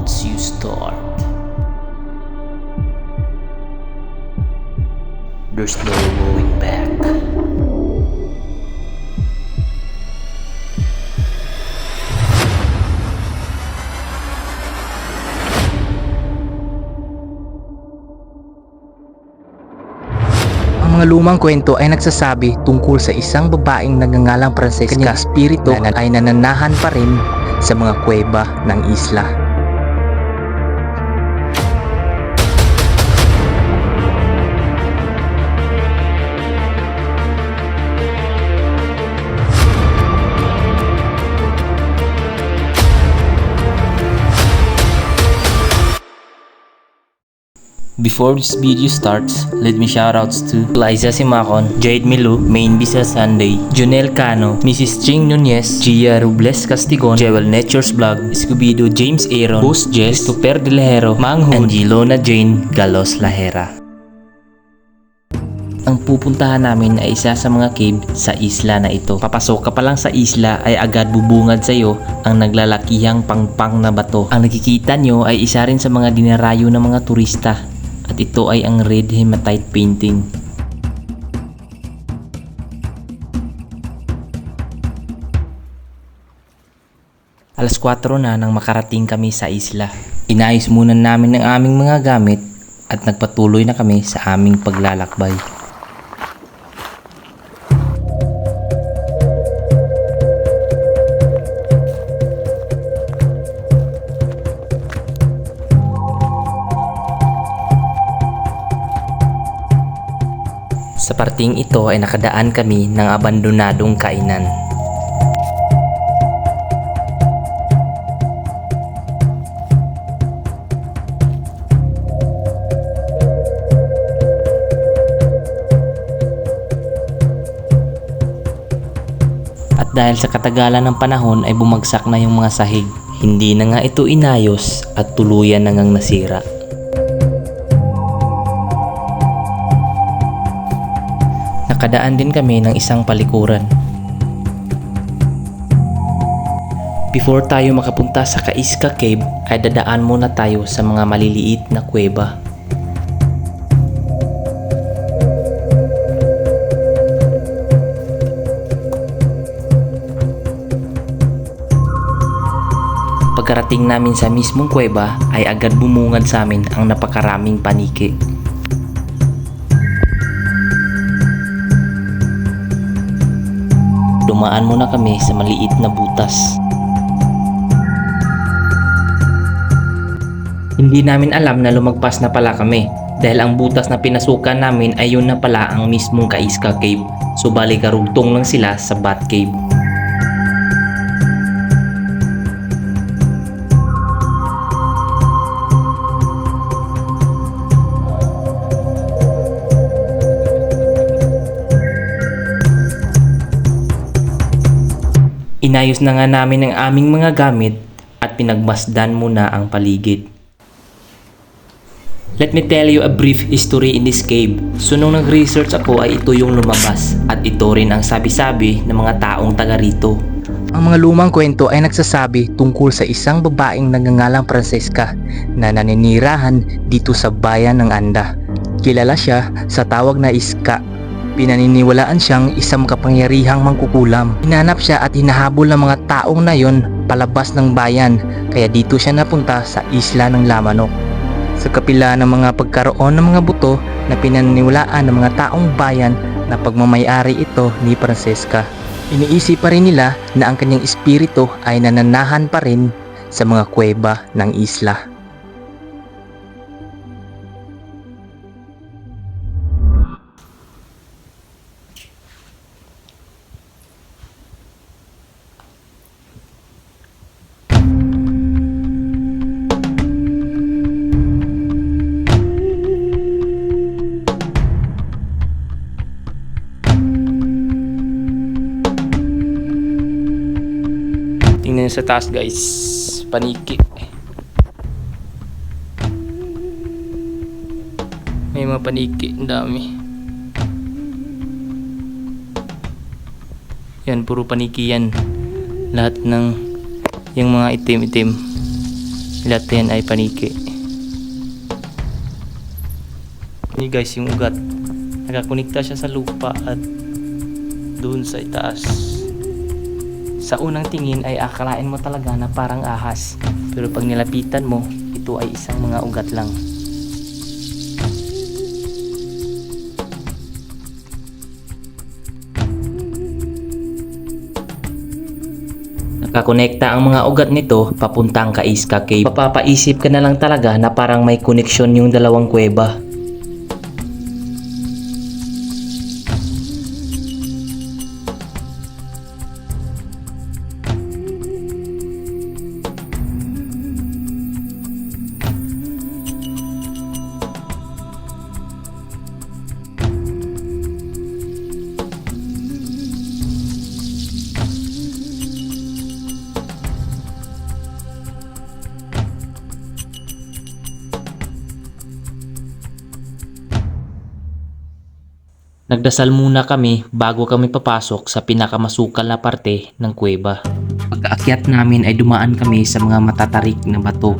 once you start, there's no going back. Ang mga lumang kwento ay nagsasabi tungkol sa isang babaeng nagngangalang Francesca. Kanyang espiritu ay nananahan pa rin sa mga kuweba ng isla. Before this video starts, let me shoutouts to Liza Simacon, Jade Milu, Main Bisa Sunday, Junel Cano, Mrs. Ching Nunez, Gia Rubles Castigon, Jewel Nature's Vlog, Scooby-Doo James Aaron, Host Jess, Super De Lajero, Manghud, Angelona Jane, Galos Lahera. Ang pupuntahan namin ay isa sa mga cave sa isla na ito. Papasok ka pa lang sa isla ay agad bubungad sa iyo ang naglalakihang pangpang na bato. Ang nakikita nyo ay isa rin sa mga dinarayo ng mga turista. At ito ay ang red hematite painting. Alas 4 na nang makarating kami sa isla. Inayos muna namin ang aming mga gamit at nagpatuloy na kami sa aming paglalakbay. Sa parting ito ay nakadaan kami ng abandonadong kainan. At dahil sa katagalan ng panahon ay bumagsak na yung mga sahig. Hindi na nga ito inayos at tuluyan na ngang nasira. Nakadaan din kami ng isang palikuran. Before tayo makapunta sa Kaiska Cave ay dadaan muna tayo sa mga maliliit na kuweba. Pagkarating namin sa mismong kuweba ay agad bumungad sa amin ang napakaraming paniki. Dumaan muna kami sa maliit na butas. Hindi namin alam na lumagpas na pala kami dahil ang butas na pinasukan namin ay yun na pala ang mismong Kaiska Cave. So bali karugtong lang sila sa Bat Cave. Inayos na nga namin ang aming mga gamit at pinagmasdan muna ang paligid. Let me tell you a brief history in this cave. So nung nag-research ako ay ito yung lumabas at ito rin ang sabi-sabi ng mga taong taga rito. Ang mga lumang kwento ay nagsasabi tungkol sa isang babaeng nagngangalang Francesca na naninirahan dito sa bayan ng Anda. Kilala siya sa tawag na Iska. Pinaniniwalaan siyang isang makapangyarihang mangkukulam. Hinanap siya at hinahabol ng mga taong na yon palabas ng bayan, kaya dito siya napunta sa isla ng Lamanok. Sa kapila ng mga pagkaroon ng mga buto na pinaniniwalaan ng mga taong bayan na pagmamayari ito ni Francesca. Iniisip pa rin nila na ang kanyang espiritu ay nananahan pa rin sa mga kuweba ng isla. Tingnan sa taas guys, paniki. May mga paniki, ang dami. Yan, puro paniki yan. Lahat ng yung mga itim-itim. Lahat yan ay paniki. Ini guys, yung ugat. Nakakonekta siya sa lupa at doon sa itaas. Sa unang tingin ay akalain mo talaga na parang ahas. Pero pag nilapitan mo, ito ay isang mga ugat lang. Nakakonekta ang mga ugat nito papuntang Kaiska Cave. Papapaisip ka na lang talaga na parang may koneksyon yung dalawang kuweba. Nagdasal muna kami bago kami papasok sa pinakamasukal na parte ng kuweba. Pagkaakyat namin ay dumaan kami sa mga matatarik na bato.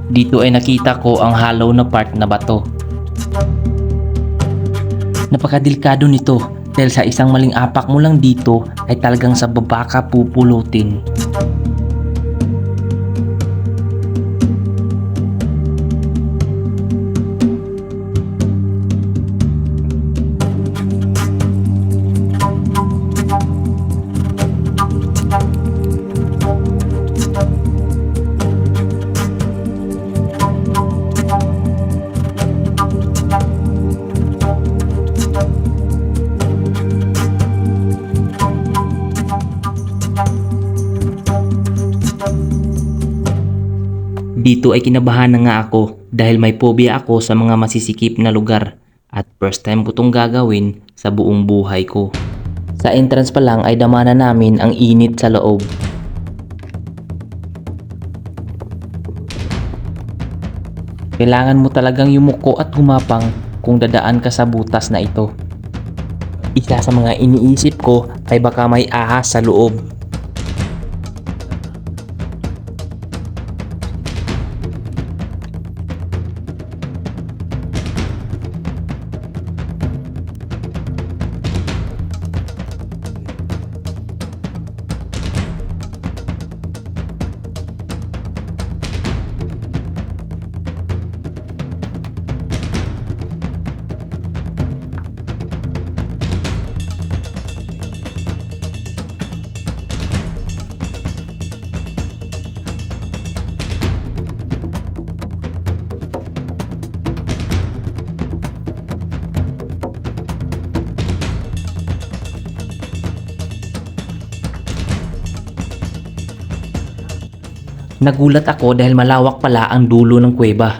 Dito ay nakita ko ang hollow na part na bato. Napakadelikado nito dahil sa isang maling apak mo lang dito ay talagang sa baba ka pupulutin. Dito ay kinabahan na nga ako dahil may phobia ako sa mga masisikip na lugar at first time ko itong gagawin sa buong buhay ko. Sa entrance pa lang ay damanan namin ang init sa loob. Kailangan mo talagang yumuko at humapang kung dadaan ka sa butas na ito. Isa sa mga iniisip ko ay baka may ahas sa loob. Nagulat ako dahil malawak pala ang dulo ng kuweba.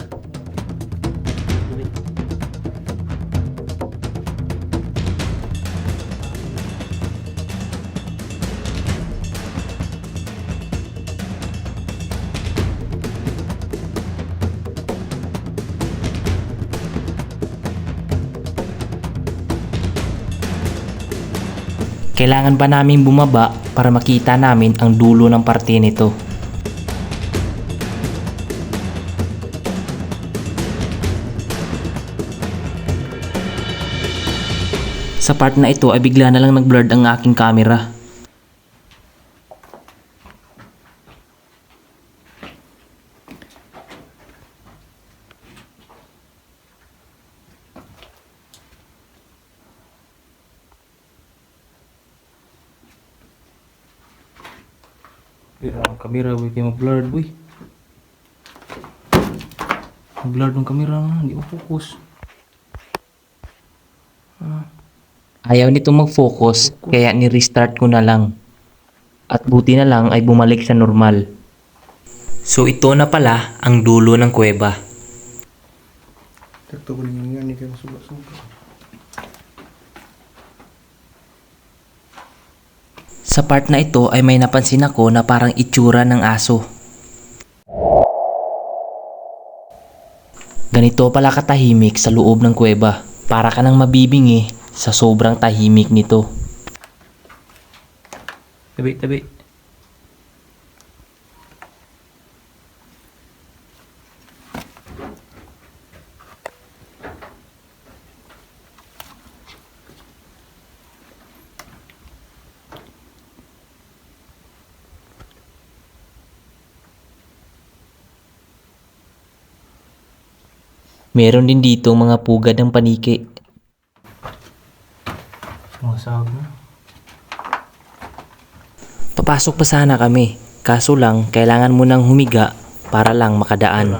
Kailangan pa namin bumaba para makita namin ang dulo ng parte nito. Sa part na ito ay bigla na lang nag-blurred ang aking camera. Ang camera boy kaya mag-blurred boy. Mag-blurred ng camera, hindi mo focus. Ayaw nito mag-focus kaya ni-restart ko na lang. At buti na lang ay bumalik sa normal. So ito na pala ang dulo ng kuweba. Sa part na ito ay may napansin ako na parang itsura ng aso. Ganito pala katahimik sa loob ng kuweba. Para ka nang mabibingi sa sobrang tahimik nito. Tabi. Meron din dito mga pugad ng paniki. Papasok pa sana kami, kaso lang kailangan mo nang humiga para lang makadaan.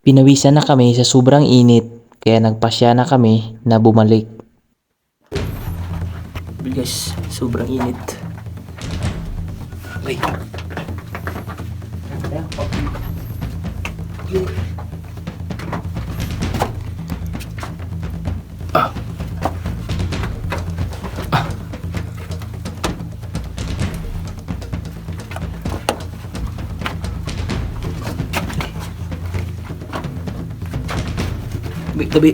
Pinawisan na kami sa sobrang init, kaya nagpasya na kami na bumalik. Guys, sobrang init. Wait. Tabi.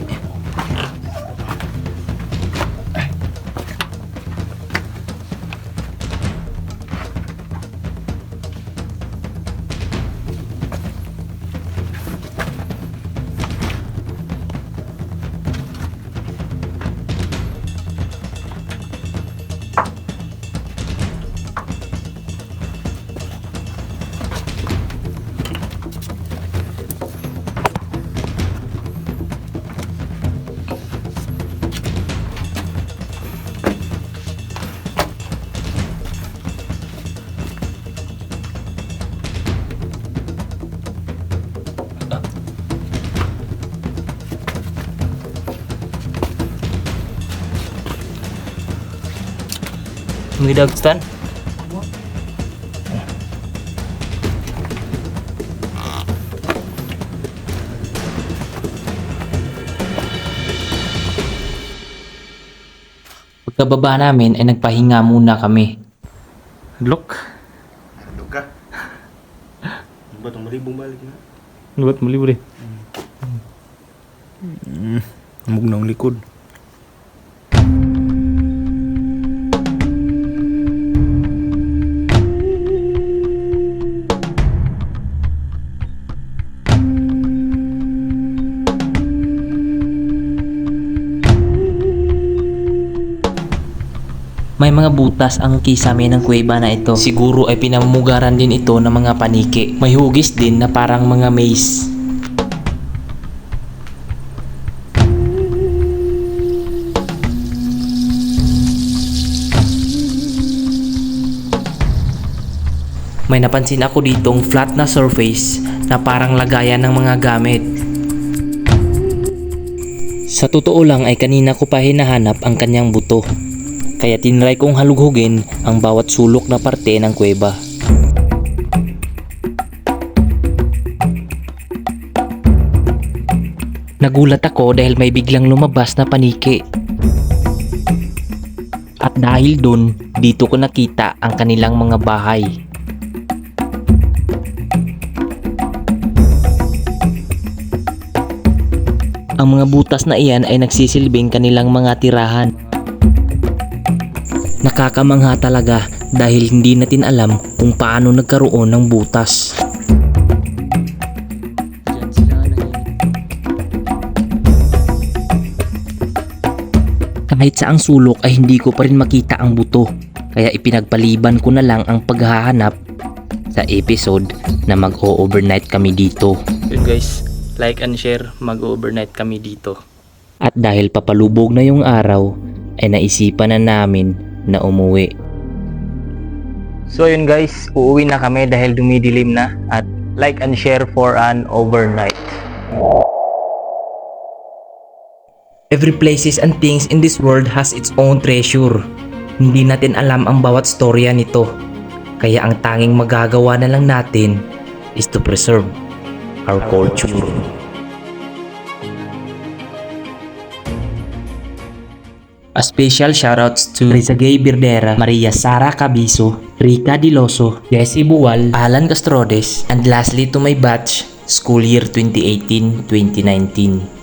May dog stand? Pagkababa namin ay nagpahinga muna kami. Look. Sandok ka. Ba't muli bumalik na? Lubat muli bre. Amog na ang likod. May mga butas ang kisame ng kuweba na ito. Siguro ay pinamugaran din ito ng mga paniki. May hugis din na parang mga maze. May napansin ako ditong flat na surface na parang lagayan ng mga gamit. Sa totoo lang ay kanina ko pa hinahanap ang kanyang buto. Kaya tinry kong halughugin ang bawat sulok na parte ng kuweba. Nagulat ako dahil may biglang lumabas na paniki. At dahil dun, dito ko nakita ang kanilang mga bahay. Ang mga butas na iyan ay nagsisilbing kanilang mga tirahan. Nakakamangha talaga dahil hindi natin alam kung paano nagkaroon ng butas. Kahit sa ang sulok ay hindi ko pa rin makita ang buto, kaya ipinagpaliban ko na lang ang paghahanap sa episode na mag-o-overnight kami dito. Yun guys, like and share, mag-o-overnight kami dito. At dahil papalubog na yung araw, ay naisipan na namin na umuwi. So yun guys, uuwi na kami dahil dumidilim na, at like and share for an overnight. Every places and things in this world has its own treasure. Hindi natin alam ang bawat storya nito. Kaya ang tanging magagawa na lang natin is to preserve our culture. A special shoutouts to Risa Gay Birdera, Maria Sara Cabiso, Rica Diloso, Jessie Buwal, Alan Castrodes, and lastly to my batch, school year 2018-2019.